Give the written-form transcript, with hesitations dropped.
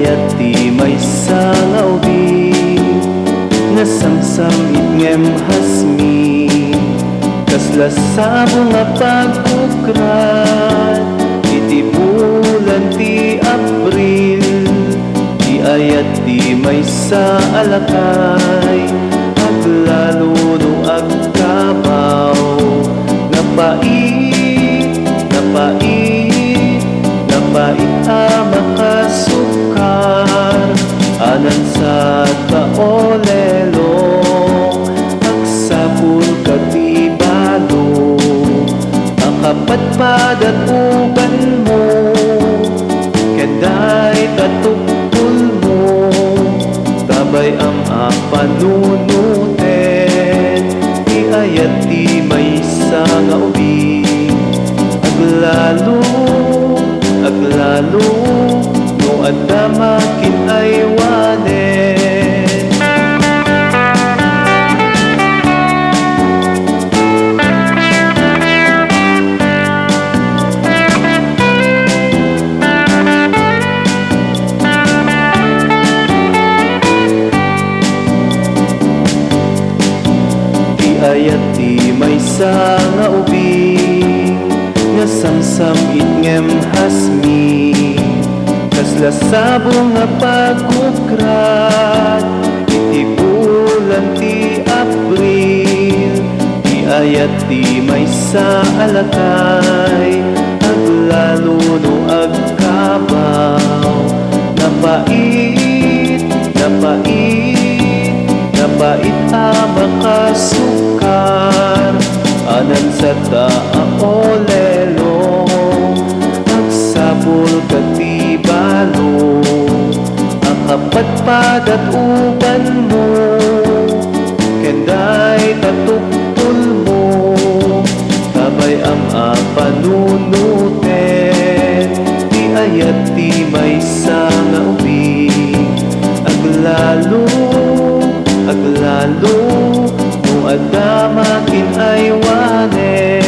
ayat ti maysa nga ubing nga samsam itngem hasmi kasla sabo nga pagkukrat iti bulan ti Abril ti ayat ti maysa alakay aglalo no agkabaw napait a makasukar anan sa taolelo agsapul katibalo akapatpad at uban mo kenday tatukul mo tabay ang apanunuten iayat ti maysa nga ubing aglalo no adamakin ay wanen. Iayat ti maysa nga ubing nga samsam itngem hasmi kasla sabo nga pagkukrat iti bulan ti Abril ti ayat ti maysa alakay aglalo no agkabaw napait a makasukar anan sa taolelo agsapul katibalo akapatpad at uban mo kenday tatuktul mo tabay ang apanunuten ti ayat ti maysa nga ubing aglalo no adamakin ay wanen.